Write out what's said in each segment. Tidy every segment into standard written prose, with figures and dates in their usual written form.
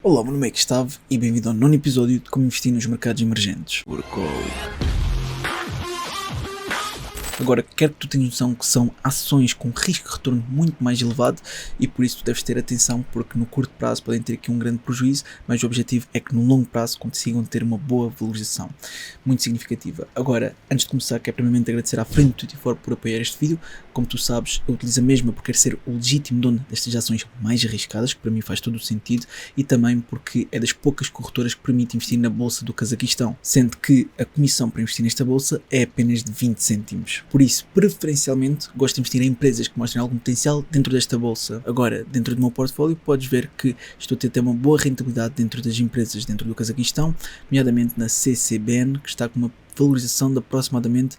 Olá, meu nome é Gustavo e bem-vindo ao nono episódio de Como Investir nos Mercados Emergentes. Agora, quero que tu tenhas noção que são ações com risco de retorno muito mais elevado e por isso tu deves ter atenção, porque no curto prazo podem ter aqui um grande prejuízo, mas o objetivo é que no longo prazo consigam ter uma boa valorização muito significativa. Agora, antes de começar, quero primeiramente agradecer à Frente24 por apoiar este vídeo. Como tu sabes, eu utilizo a mesma porque quero ser o legítimo dono destas ações mais arriscadas, que para mim faz todo o sentido, e também porque é das poucas corretoras que permite investir na bolsa do Cazaquistão, sendo que a comissão para investir nesta bolsa é apenas de 20 cêntimos. Por isso, preferencialmente, gosto de investir em empresas que mostrem algum potencial dentro desta bolsa. Agora, dentro do meu portfólio, podes ver que estou a ter até uma boa rentabilidade dentro das empresas dentro do Cazaquistão, nomeadamente na CCBN, que está com uma valorização de aproximadamente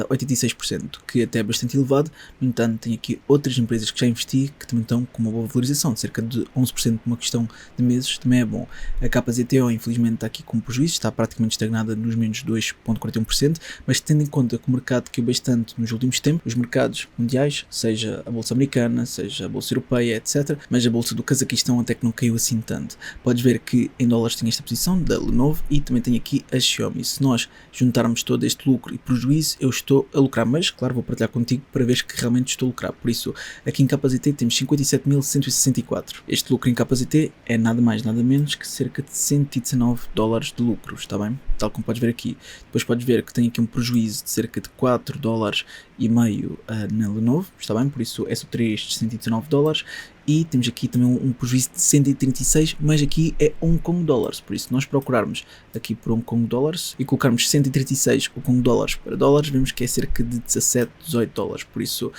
86%, que até é bastante elevado. No entanto, tem aqui outras empresas que já investi que também estão com uma boa valorização, de cerca de 11% numa questão de meses, também é bom. A KZTO infelizmente está aqui com prejuízo, está praticamente estagnada nos menos 2,41%, mas tendo em conta que o mercado caiu bastante nos últimos tempos, os mercados mundiais, seja a bolsa americana, seja a bolsa europeia, etc., mas a bolsa do Cazaquistão até que não caiu assim tanto. Podes ver que em dólares tem esta posição da Lenovo e também tem aqui a Xiaomi. Se nós juntarmos todo este lucro e prejuízo, eu estou a lucrar, mas claro, vou partilhar contigo para ver que realmente estou a lucrar. Por isso, aqui em KZT temos 57.164. Este lucro em KZT é nada mais, nada menos que cerca de $119 de lucro, está bem? Tal como podes ver aqui. Depois podes ver que tem aqui um prejuízo de cerca de $4,5 na Lenovo, está bem? Por isso é subtrair estes $119. E temos aqui também um prejuízo de 136, mas aqui é Hong Kong dólares. Por isso, se nós procurarmos aqui por Hong Kong dólares e colocarmos 136 Hong Kong dólares para dólares, vemos que é cerca de 17, $18. Por isso,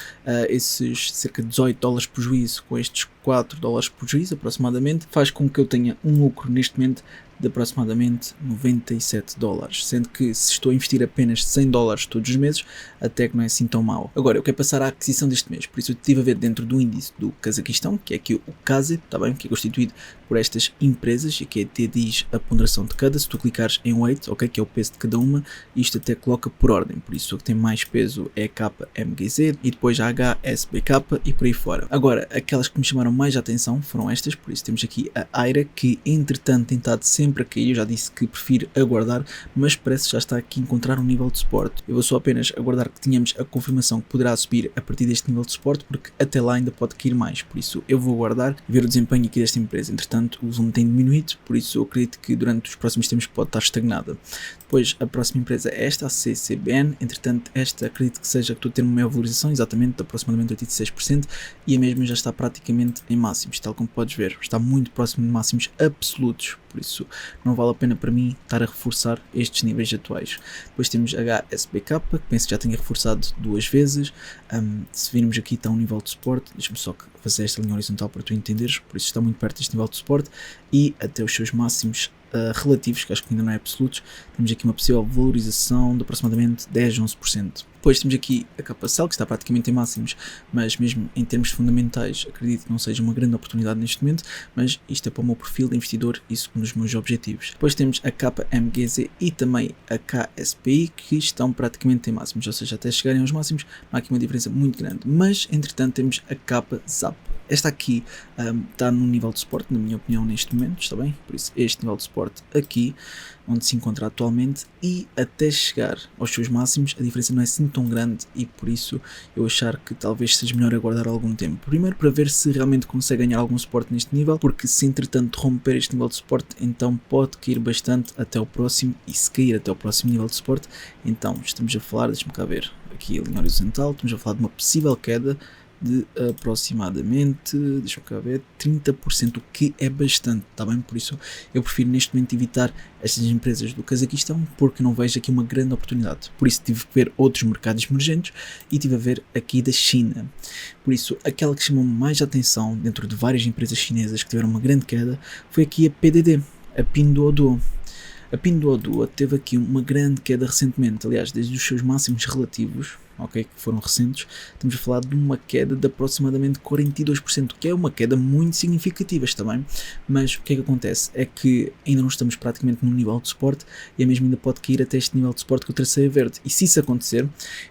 esses cerca de $18 prejuízo com estes $4 prejuízo aproximadamente, faz com que eu tenha um lucro neste momento de aproximadamente $97, sendo que se estou a investir apenas $100 todos os meses, até que não é assim tão mau. Agora, eu quero passar à aquisição deste mês, por isso eu estive a ver dentro do índice do Cazaquistão, que é aqui o CAZE, está bem? Que é constituído por estas empresas e que até diz a ponderação de cada. Se tu clicares em weight, ok, que é o peso de cada uma, isto até coloca por ordem, por isso o que tem mais peso é a KMGZ e depois a HSBK e por aí fora. Agora, aquelas que me chamaram mais a atenção foram estas, por isso temos aqui a Aira, que entretanto tem estado sempre a cair. Eu já disse que prefiro aguardar, mas parece que já está aqui a encontrar um nível de suporte. Eu vou só apenas aguardar que tenhamos a confirmação que poderá subir a partir deste nível de suporte, porque até lá ainda pode cair mais, por isso eu vou aguardar e ver o desempenho aqui desta empresa. Entretanto, o volume tem diminuído, por isso eu acredito que durante os próximos tempos pode estar estagnada. Depois, a próxima empresa é esta, a CCBN. Entretanto, esta acredito que seja que estou a ter uma maior valorização, exatamente de aproximadamente 86%, e a mesma já está praticamente em máximos, tal como podes ver, está muito próximo de máximos absolutos, por isso não vale a pena para mim estar a reforçar estes níveis atuais. Depois temos HSBK, que penso que já tenha reforçado 2 vezes. Se virmos aqui está um nível de suporte, deixa-me só fazer esta linha horizontal para tu entenderes, por isso está muito perto deste nível de suporte e até os seus máximos relativos, que acho que ainda não é absolutos. Temos aqui uma possível valorização de aproximadamente 10-11%. Depois temos aqui a KCL, que está praticamente em máximos, mas mesmo em termos fundamentais acredito que não seja uma grande oportunidade neste momento, mas isto é para o meu perfil de investidor e segundo os meus objetivos. Depois temos a KMGZ e também a KSPI, que estão praticamente em máximos, ou seja, até chegarem aos máximos não há aqui uma diferença muito grande, mas entretanto temos a KZAP. Esta aqui está no nível de suporte, na minha opinião, neste momento, está bem? Por isso, este nível de suporte aqui, onde se encontra atualmente, e até chegar aos seus máximos, a diferença não é assim tão grande e por isso eu achar que talvez seja melhor aguardar algum tempo. Primeiro, para ver se realmente consegue ganhar algum suporte neste nível, porque se entretanto romper este nível de suporte, então pode cair bastante até o próximo, e se cair até o próximo nível de suporte, então estamos a falar, deixa-me cá ver, aqui a linha horizontal, estamos a falar de uma possível queda de aproximadamente, deixa-me cá ver, 30%, o que é bastante, está bem? Por isso eu prefiro neste momento evitar estas empresas do Cazaquistão, porque não vejo aqui uma grande oportunidade. Por isso tive que ver outros mercados emergentes e tive a ver aqui da China. Por isso, aquela que chamou mais a atenção dentro de várias empresas chinesas que tiveram uma grande queda foi aqui a PDD, a Pinduoduo. A Pinduoduo teve aqui uma grande queda recentemente, aliás, desde os seus máximos relativos, ok, que foram recentes, estamos a falar de uma queda de aproximadamente 42%, que é uma queda muito significativa também, mas o que é que acontece? É que ainda não estamos praticamente no nível de suporte e a mesma ainda pode cair até este nível de suporte que eu tracei a verde, e se isso acontecer,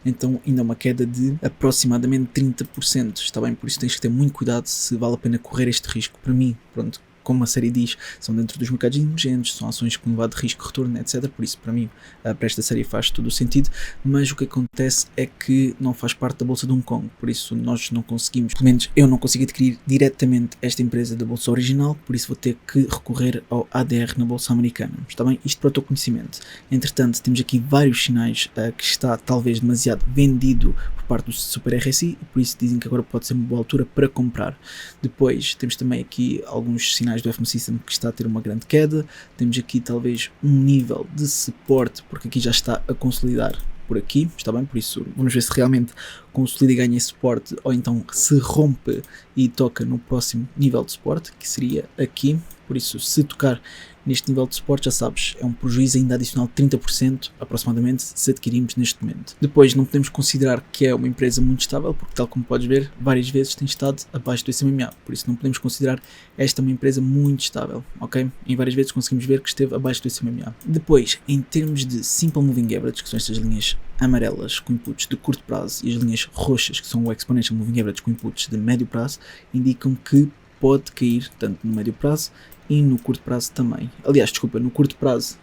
então ainda é uma queda de aproximadamente 30%, está bem? Por isso tens que ter muito cuidado se vale a pena correr este risco. Para mim, pronto, como a série diz, são dentro dos mercados emergentes, são ações com elevado risco-retorno, etc. Por isso, para mim, para esta série faz todo o sentido, mas o que acontece é que não faz parte da Bolsa de Hong Kong, por isso nós não conseguimos, pelo menos eu não consigo adquirir diretamente esta empresa da Bolsa original, por isso vou ter que recorrer ao ADR na Bolsa americana. Está bem? Isto para o teu conhecimento. Entretanto, temos aqui vários sinais que está talvez demasiado vendido por parte do Super RSI e por isso dizem que agora pode ser uma boa altura para comprar. Depois temos também aqui alguns sinais do FM System que está a ter uma grande queda. Temos aqui talvez um nível de suporte, porque aqui já está a consolidar por aqui, está bem? Por isso vamos ver se realmente consolida e ganha esse suporte, ou então se rompe e toca no próximo nível de suporte, que seria aqui. Por isso, se tocar neste nível de suporte, já sabes, é um prejuízo ainda adicional de 30% aproximadamente se adquirirmos neste momento. Depois, não podemos considerar que é uma empresa muito estável, porque tal como podes ver, várias vezes tem estado abaixo do SMA, por isso não podemos considerar esta uma empresa muito estável, ok? Em várias vezes conseguimos ver que esteve abaixo do SMA. Depois, em termos de Simple Moving Average, que são estas linhas amarelas com inputs de curto prazo e as linhas roxas, que são o Exponential Moving Average com inputs de médio prazo, indicam que pode cair tanto no médio prazo e no curto prazo também. Aliás, desculpa, no curto prazo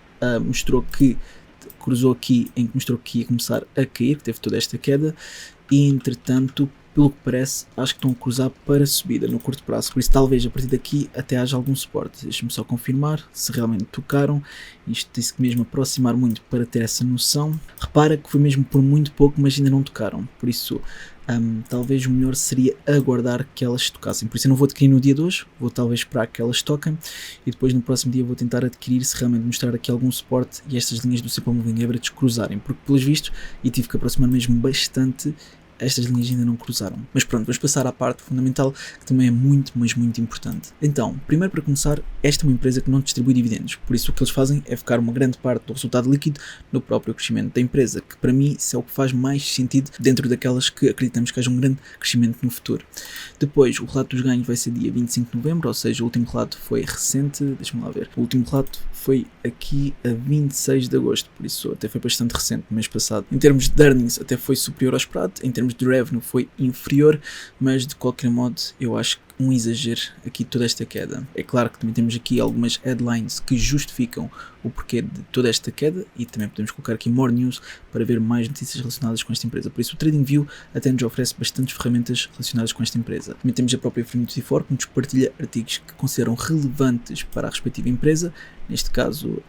mostrou que cruzou aqui, em que mostrou que ia começar a cair, que teve toda esta queda, e entretanto, pelo que parece, acho que estão a cruzar para subida no curto prazo, por isso talvez a partir daqui até haja algum suporte. Deixa-me só confirmar se realmente tocaram. Isto tem-se que mesmo aproximar muito para ter essa noção. Repara que foi mesmo por muito pouco, mas ainda não tocaram, por isso talvez o melhor seria aguardar que elas tocassem. Por isso eu não vou adquirir no dia de hoje, vou talvez esperar que elas toquem e depois no próximo dia vou tentar adquirir se realmente mostrar aqui algum suporte e estas linhas do Simple Moving Average cruzarem, porque pelos vistos, e tive que aproximar mesmo bastante, estas linhas ainda não cruzaram. Mas pronto, vamos passar à parte fundamental, que também é muito, mas muito importante. Então, primeiro para começar, esta é uma empresa que não distribui dividendos, por isso o que eles fazem é focar uma grande parte do resultado líquido no próprio crescimento da empresa, que para mim isso é o que faz mais sentido dentro daquelas que acreditamos que haja um grande crescimento no futuro. Depois, o relato dos ganhos vai ser dia 25 de novembro, ou seja, o último relato foi recente, deixa-me lá ver, o último relato foi aqui a 26 de agosto, por isso até foi bastante recente, no mês passado. Em termos de earnings até foi superior ao esperado, em termos de revenue foi inferior, mas de qualquer modo eu acho que um exagero aqui toda esta queda. É claro que também temos aqui algumas headlines que justificam o porquê de toda esta queda e também podemos colocar aqui more news para ver mais notícias relacionadas com esta empresa. Por isso o TradingView até nos oferece bastantes ferramentas relacionadas com esta empresa. Também temos a própria Free24 que nos partilha artigos que consideram relevantes para a respectiva empresa. Neste caso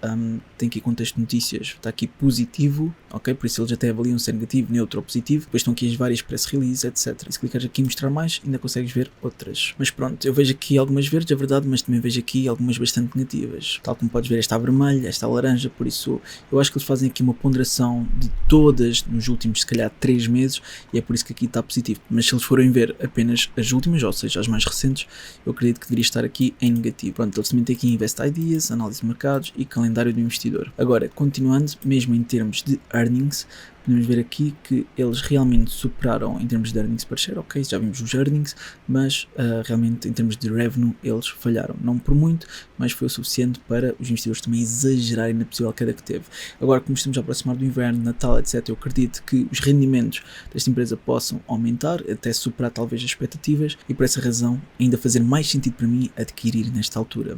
tem aqui contexto de notícias, está aqui positivo, ok? Por isso eles até avaliam se é negativo, neutro ou positivo. Depois estão aqui as várias press releases, etc. E se clicares aqui em mostrar mais, ainda consegues ver outras. Mas pronto, eu vejo aqui algumas verdes, é verdade, mas também vejo aqui algumas bastante negativas. Tal como podes ver, esta vermelha, esta laranja, por isso eu acho que eles fazem aqui uma ponderação de todas nos últimos, se calhar, 3 meses e é por isso que aqui está positivo. Mas se eles forem ver apenas as últimas, ou seja, as mais recentes, eu acredito que deveria estar aqui em negativo. Pronto, eles também têm aqui Invest Ideas, análise de mercados e calendário do investidor. Agora, continuando, mesmo em termos de earnings, podemos ver aqui que eles realmente superaram em termos de earnings per share, ok, já vimos os earnings, mas realmente em termos de revenue eles falharam, não por muito, mas foi o suficiente para os investidores também exagerarem na possível queda que teve. Agora, como estamos a aproximar do inverno, Natal, etc, eu acredito que os rendimentos desta empresa possam aumentar, até superar talvez as expectativas e por essa razão ainda fazer mais sentido para mim adquirir nesta altura.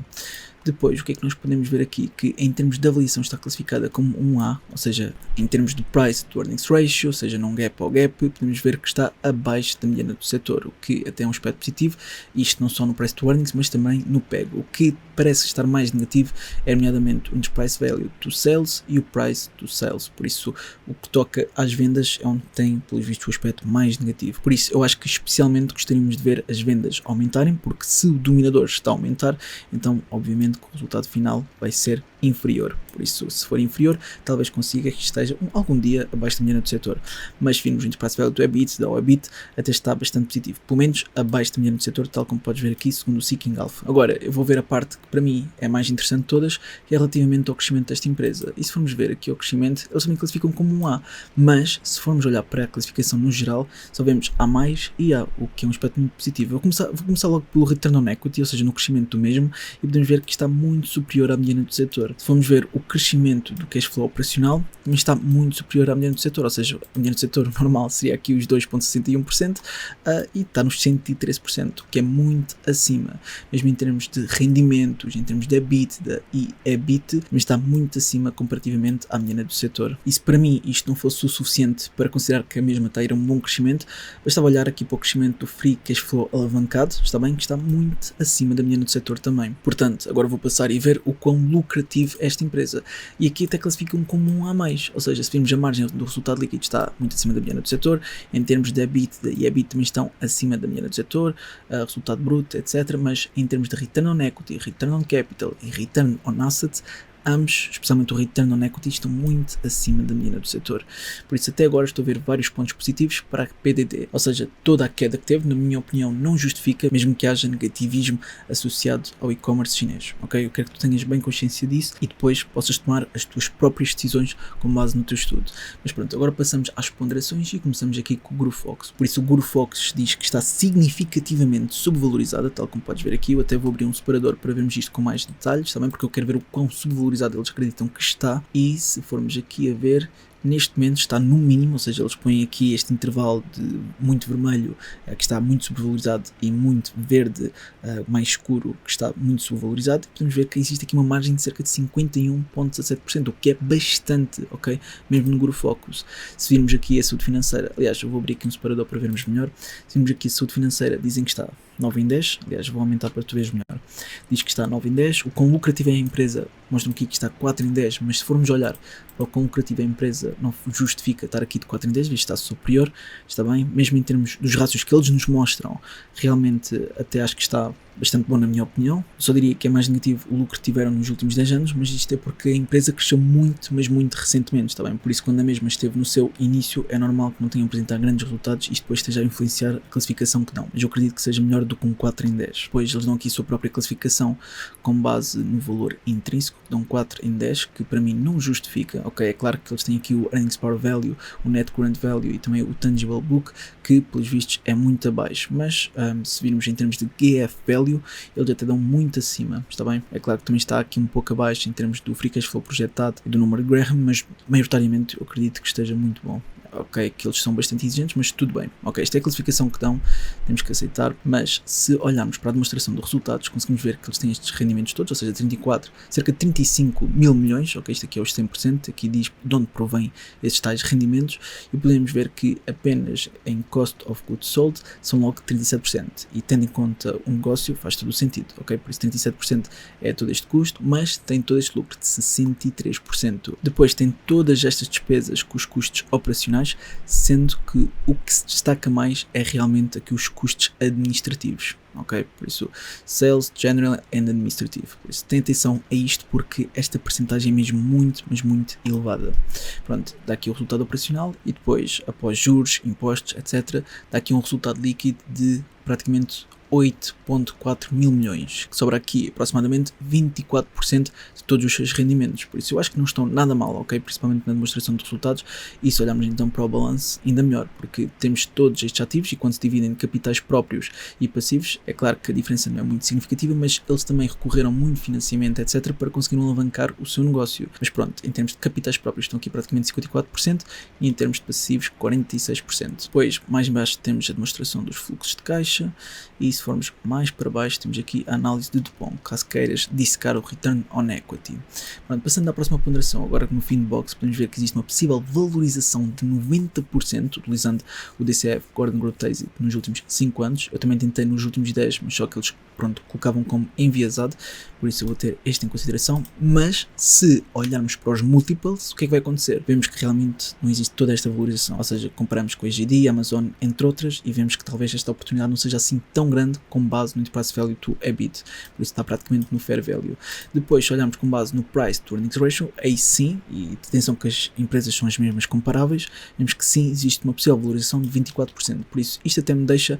Depois, o que é que nós podemos ver aqui? Que em termos de avaliação está classificada como um A, ou seja, em termos de Price to Earnings Ratio, ou seja, num gap ao gap, podemos ver que está abaixo da mediana do setor, o que até é um aspecto positivo, isto não só no Price to Earnings, mas também no PEG. O que parece estar mais negativo é nomeadamente o Enterprise Value to Sales e o Price to Sales, por isso o que toca às vendas é onde tem, pelos vistos, o aspecto mais negativo. Por isso, eu acho que especialmente gostaríamos de ver as vendas aumentarem, porque se o dominador está a aumentar, então, obviamente, que o resultado final vai ser inferior. Por isso, se for inferior, talvez consiga que esteja algum dia abaixo da mediana do setor. Mas vimos o Enterprise Value do EBIT, da EBIT, até está bastante positivo. Pelo menos abaixo da mediana do setor, tal como podes ver aqui, segundo o Seeking Alpha. Agora, eu vou ver a parte que para mim é mais interessante de todas, que é relativamente ao crescimento desta empresa. E se formos ver aqui ao crescimento, eles também classificam como um A. Mas, se formos olhar para a classificação no geral, só vemos A+, e A, o que é um aspecto muito positivo. Vou começar logo pelo Return on Equity, ou seja, no crescimento do mesmo, e podemos ver que está muito superior à mediana do setor. Se formos ver o crescimento do cash flow operacional, também está muito superior à mediana do setor, ou seja, a mediana do setor normal seria aqui os 2,61% e está nos 113%, que é muito acima, mesmo em termos de rendimentos, em termos de EBITDA e EBIT, mas está muito acima comparativamente à mediana do setor. E se para mim isto não fosse o suficiente para considerar que a mesma está a ir a um bom crescimento, bastava olhar aqui para o crescimento do free cash flow alavancado, está bem, que está muito acima da mediana do setor também. Portanto, agora vou passar e ver o quão lucrativo é esta empresa. E aqui até classificam como um A+, ou seja, se virmos a margem do resultado líquido está muito acima da mediana do setor, em termos de EBITDA e EBIT também estão acima da mediana do setor, resultado bruto, etc. Mas em termos de return on equity, return on capital e return on assets, ambos, especialmente o return on equity, estão muito acima da mediana do setor. Por isso até agora estou a ver vários pontos positivos para a PDD, ou seja, toda a queda que teve, na minha opinião, não justifica, mesmo que haja negativismo associado ao e-commerce chinês, ok? Eu quero que tu tenhas bem consciência disso e depois possas tomar as tuas próprias decisões com base no teu estudo. Mas pronto, agora passamos às ponderações e começamos aqui com o GuruFox. Por isso o GuruFox diz que está significativamente subvalorizada, tal como podes ver aqui. Eu até vou abrir um separador para vermos isto com mais detalhes, também porque eu quero ver o quão subvalorizado eles acreditam que está, e se formos aqui a ver, neste momento está no mínimo, ou seja, eles põem aqui este intervalo de muito vermelho, que está muito subvalorizado, e muito verde, mais escuro, que está muito subvalorizado. Podemos ver que existe aqui uma margem de cerca de 51,17%, o que é bastante, ok? Mesmo no GuruFocus. Se virmos aqui a saúde financeira, aliás, eu vou abrir aqui um separador para vermos melhor. Se virmos aqui a saúde financeira, dizem que está 9 em 10, aliás, vou aumentar para tu veres melhor. Diz que está 9 em 10, o quão lucrativo é a empresa, mostra-me aqui que está 4 em 10, mas se formos olhar para o quão lucrativo é a empresa, não justifica estar aqui de 4 em 10, visto que está superior, está bem, mesmo em termos dos rácios que eles nos mostram, realmente até acho que está bastante bom na minha opinião. Só diria que é mais negativo o lucro que tiveram nos últimos 10 anos, mas isto é porque a empresa cresceu muito, mas muito recentemente, está bem? Por isso, quando a mesma esteve no seu início, é normal que não tenham apresentado grandes resultados e isto depois esteja a influenciar a classificação que dão. Mas eu acredito que seja melhor do que um 4 em 10. Depois eles dão aqui a sua própria classificação com base no valor intrínseco, dão 4 em 10, que para mim não justifica. Ok, é claro que eles têm aqui o Earnings Per Value, o Net Current Value e também o Tangible Book, que pelos vistos é muito abaixo, mas se virmos em termos de GF Value, eles até dão muito acima, está bem? É claro que também está aqui um pouco abaixo em termos do Free Cash Flow projetado e do número de Graham, mas maioritariamente eu acredito que esteja muito bom. Ok, que eles são bastante exigentes, mas tudo bem. Ok, esta é a classificação que dão, temos que aceitar, mas se olharmos para a demonstração de resultados, conseguimos ver que eles têm estes rendimentos todos, ou seja, 34, cerca de 35 mil milhões, ok, isto aqui é os 100%, aqui diz de onde provém esses tais rendimentos, e podemos ver que apenas em Cost of Goods Sold são logo 37%, e tendo em conta um negócio faz todo o sentido, ok, por isso 37% é todo este custo, mas tem todo este lucro de 63%. Depois tem todas estas despesas com os custos operacionais, sendo que o que se destaca mais é realmente aqui os custos administrativos, ok? Por isso, Sales, General and Administrative. Por isso, tem atenção a isto porque esta percentagem é mesmo muito, mas muito elevada. Pronto, dá aqui o resultado operacional e depois, após juros, impostos, etc., dá aqui um resultado líquido de praticamente 8,4 mil milhões, que sobra aqui aproximadamente 24% de todos os seus rendimentos. Por isso eu acho que não estão nada mal, ok? Principalmente na demonstração de resultados. E se olharmos então para o balanço, ainda melhor, porque temos todos estes ativos e quando se dividem em capitais próprios e passivos, é claro que a diferença não é muito significativa, mas eles também recorreram muito financiamento, etc., para conseguir alavancar o seu negócio. Mas pronto, em termos de capitais próprios estão aqui praticamente 54% e em termos de passivos 46%. Depois, mais em baixo temos a demonstração dos fluxos de caixa e se formos mais para baixo temos aqui a análise de Dupont, caso queiras dissecar o Return on Equity. Pronto, passando à próxima ponderação, agora no fim de box podemos ver que existe uma possível valorização de 90% utilizando o DCF Gordon Growth Basic nos últimos 5 anos. Eu também tentei nos últimos 10, mas só que eles colocavam como enviesado, por isso eu vou ter este em consideração. Mas se olharmos para os multiples, o que é que vai acontecer? Vemos que realmente não existe toda esta valorização, ou seja, comparamos com a GD, Amazon, entre outras, e vemos que talvez esta oportunidade não seja assim tão grande com base no Enterprise Value to EBIT, por isso está praticamente no Fair Value. Depois, se olharmos com base no Price to Earnings Ratio, aí sim, e atenção que as empresas são as mesmas comparáveis, vemos que sim, existe uma possível valorização de 24%, por isso isto até me deixa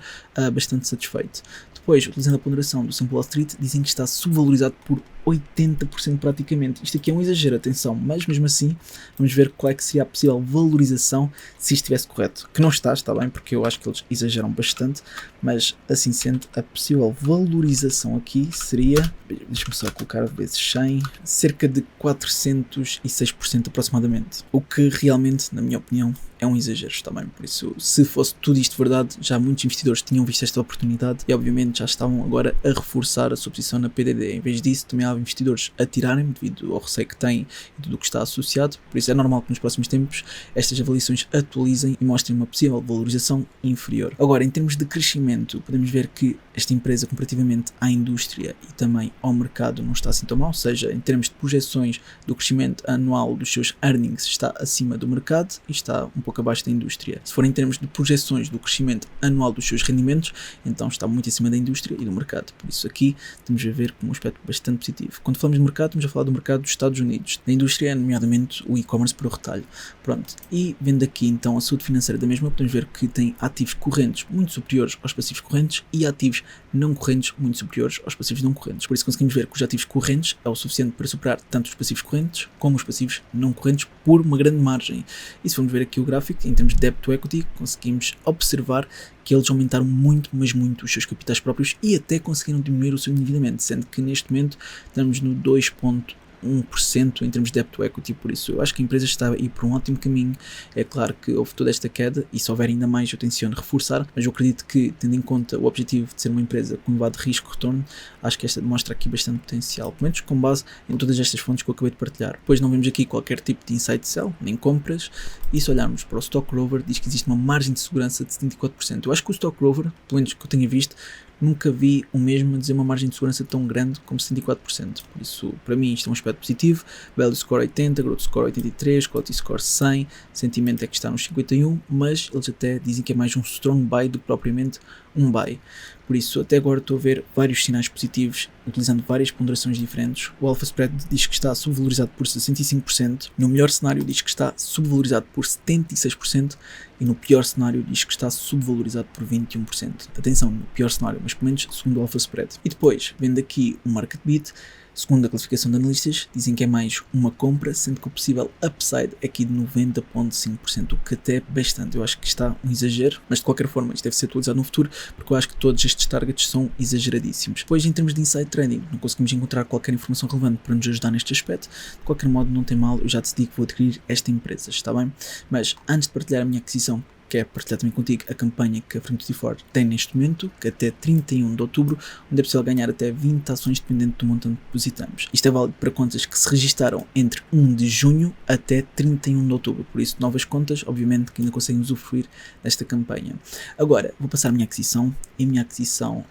bastante satisfeito. Depois, utilizando a ponderação do Simple Wall Street, dizem que está subvalorizado por 80% praticamente. Isto aqui é um exagero, atenção, mas mesmo assim vamos ver qual é que seria a possível valorização se isto estivesse correto. Que não está bem, porque eu acho que eles exageram bastante, mas assim sendo, a possível valorização aqui seria, deixa-me só colocar vezes 100, cerca de 406% aproximadamente. O que realmente, na minha opinião, é um exagero também. Por isso, se fosse tudo isto verdade, já muitos investidores tinham visto esta oportunidade e obviamente já estavam agora a reforçar a sua posição na PDD. Em vez disso, também há investidores a tirarem devido ao receio que têm e tudo o que está associado. Por isso é normal que nos próximos tempos estas avaliações atualizem e mostrem uma possível valorização inferior. Agora, em termos de crescimento, podemos ver que esta empresa, comparativamente à indústria e também ao mercado, não está assim tão mal, ou seja, em termos de projeções do crescimento anual dos seus earnings, está acima do mercado e está um pouco abaixo da indústria. Se for em termos de projeções do crescimento anual dos seus rendimentos, então está muito acima da indústria e do mercado. Por isso aqui estamos a ver com um aspecto bastante positivo. Quando falamos de mercado, estamos a falar do mercado dos Estados Unidos. Da indústria, nomeadamente o e-commerce para o retalho. Pronto. E vendo aqui então a saúde financeira da mesma, podemos ver que tem ativos correntes muito superiores aos passivos correntes e ativos não correntes muito superiores aos passivos não correntes. Por isso conseguimos ver que os ativos correntes é o suficiente para superar tanto os passivos correntes como os passivos não correntes por uma grande margem. E se formos ver aqui o gráfico, em termos de debt to equity, conseguimos observar que eles aumentaram muito, mas muito os seus capitais próprios e até conseguiram diminuir o seu endividamento, sendo que neste momento estamos no 2,1% em termos de debt to equity. Por isso eu acho que a empresa está a ir por um ótimo caminho. É claro que houve toda esta queda e se houver ainda mais eu tenciono reforçar, mas eu acredito que, tendo em conta o objetivo de ser uma empresa com elevado risco-retorno, acho que esta demonstra aqui bastante potencial, pelo menos com base em todas estas fontes que eu acabei de partilhar. Depois não vemos aqui qualquer tipo de insight sell, nem compras, e se olharmos para o Stock Rover, diz que existe uma margem de segurança de 74%. Eu acho que o Stock Rover, pelo menos que eu tenha visto, nunca vi o mesmo a dizer uma margem de segurança tão grande como 74%. Por isso, para mim, isto é um aspecto positivo. Value Score 80, Growth Score 83, Quality Score 100, sentimento é que está nos 51, mas eles até dizem que é mais um strong buy do que propriamente um buy. Por isso, até agora estou a ver vários sinais positivos, utilizando várias ponderações diferentes. O Alpha Spread diz que está subvalorizado por 65%, no melhor cenário diz que está subvalorizado por 76% e no pior cenário diz que está subvalorizado por 21%. Atenção, no pior cenário, mas pelo menos segundo o Alpha Spread. E depois, vendo aqui o Market Beat, segundo a classificação de analistas, dizem que é mais uma compra, sendo que o possível upside é aqui de 90,5%, o que até é bastante. Eu acho que está um exagero, mas de qualquer forma isto deve ser atualizado no futuro, porque eu acho que todos estes targets são exageradíssimos. Depois, em termos de inside trading, não conseguimos encontrar qualquer informação relevante para nos ajudar neste aspecto. De qualquer modo, não tem mal, eu já decidi que vou adquirir esta empresa, está bem? Mas antes de partilhar a minha aquisição, quero partilhar também contigo a campanha que a Frame24 tem neste momento, que até 31 de outubro, onde é possível ganhar até 20 ações dependendo do montante que depositamos. Isto é válido para contas que se registaram entre 1 de junho até 31 de outubro, por isso novas contas, obviamente, que ainda conseguem usufruir desta campanha. Agora, vou passar a minha aquisição, e a minha aquisição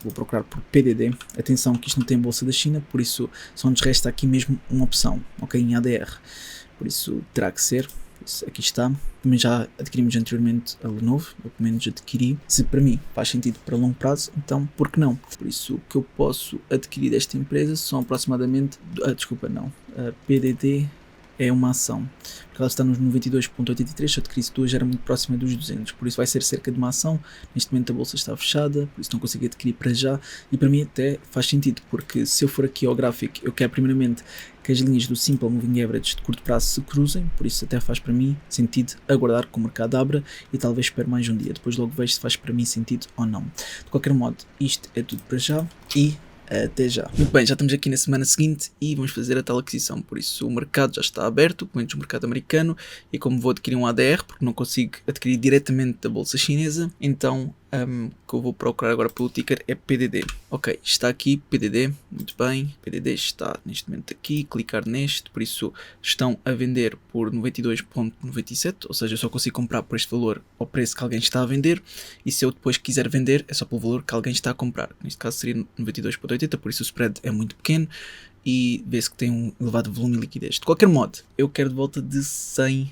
vou procurar por PDD. Atenção que isto não tem bolsa da China, por isso só nos resta aqui mesmo uma opção, ok, em ADR, por isso terá que ser. Aqui está, também já adquirimos anteriormente a Lenovo, eu pelo menos adquiri. Se para mim faz sentido para longo prazo, então por que não? Por isso o que eu posso adquirir desta empresa são aproximadamente, a PDD é uma ação, porque ela está nos 92,83, se eu adquirisse duas já era muito próxima dos 200, por isso vai ser cerca de uma ação. Neste momento a bolsa está fechada, por isso não consigo adquirir para já, e para mim até faz sentido, porque se eu for aqui ao gráfico, eu quero primeiramente que as linhas do Simple Moving Average de curto prazo se cruzem, por isso até faz para mim sentido aguardar que o mercado abra e talvez espero mais um dia, depois logo vejo se faz para mim sentido ou não. De qualquer modo, isto é tudo para já e até já. Muito bem, já estamos aqui na semana seguinte e vamos fazer a tal aquisição, por isso o mercado já está aberto, pelo menos o mercado americano, e como vou adquirir um ADR, porque não consigo adquirir diretamente da bolsa chinesa, então que eu vou procurar agora pelo ticker é PDD. Ok, está aqui PDD, muito bem, PDD está neste momento aqui, clicar neste, por isso estão a vender por 92,97, ou seja, eu só consigo comprar por este valor ao preço que alguém está a vender, e se eu depois quiser vender é só pelo valor que alguém está a comprar, neste caso seria 92,80, por isso o spread é muito pequeno, e vê-se que tem um elevado volume e liquidez. De qualquer modo, eu quero de volta de $100,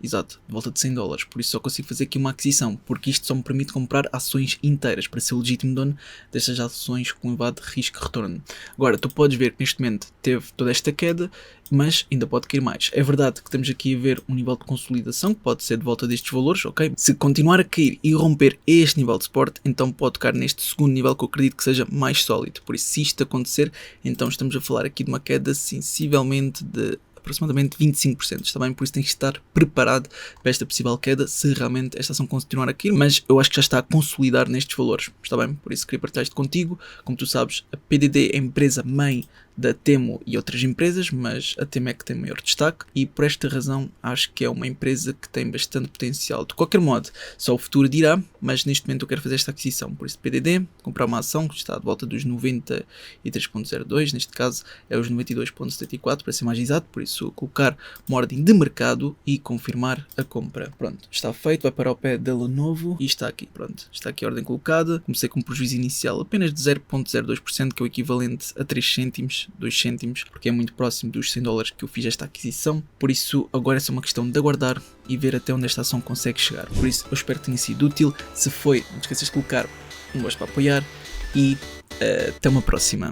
exato, de volta de $100, por isso só consigo fazer aqui uma aquisição, porque isto só me permite comprar ações inteiras para ser o legítimo dono destas ações com elevado risco-retorno. Agora, tu podes ver que neste momento teve toda esta queda, mas ainda pode cair mais. É verdade que temos aqui a ver um nível de consolidação que pode ser de volta destes valores, ok? Se continuar a cair e romper este nível de suporte, então pode tocar neste segundo nível que eu acredito que seja mais sólido. Por isso, se isto acontecer, então estamos a falar aqui de uma queda sensivelmente de aproximadamente 25%, está bem? Por isso tens que estar preparado para esta possível queda se realmente esta ação continuar a cair, mas eu acho que já está a consolidar nestes valores, está bem? Por isso queria partilhar isto contigo. Como tu sabes, a PDD é a empresa mãe da Temu e outras empresas, mas a Temu é que tem maior destaque e por esta razão acho que é uma empresa que tem bastante potencial. De qualquer modo, só o futuro dirá, mas neste momento eu quero fazer esta aquisição. Por isso, PDD, comprar uma ação que está de volta dos 93.02, neste caso é os 92.74 para ser mais exato, por isso colocar uma ordem de mercado e confirmar a compra. Pronto, está feito, vai para o pé da Lenovo e está aqui, pronto, está aqui a ordem colocada. Comecei com um prejuízo inicial apenas de 0.02%, que é o equivalente a 3 cêntimos, 2 cêntimos, porque é muito próximo dos $100 que eu fiz esta aquisição. Por isso agora é só uma questão de aguardar e ver até onde esta ação consegue chegar. Por isso eu espero que tenha sido útil. Se foi, não te esqueças de colocar um gosto para apoiar e até uma próxima.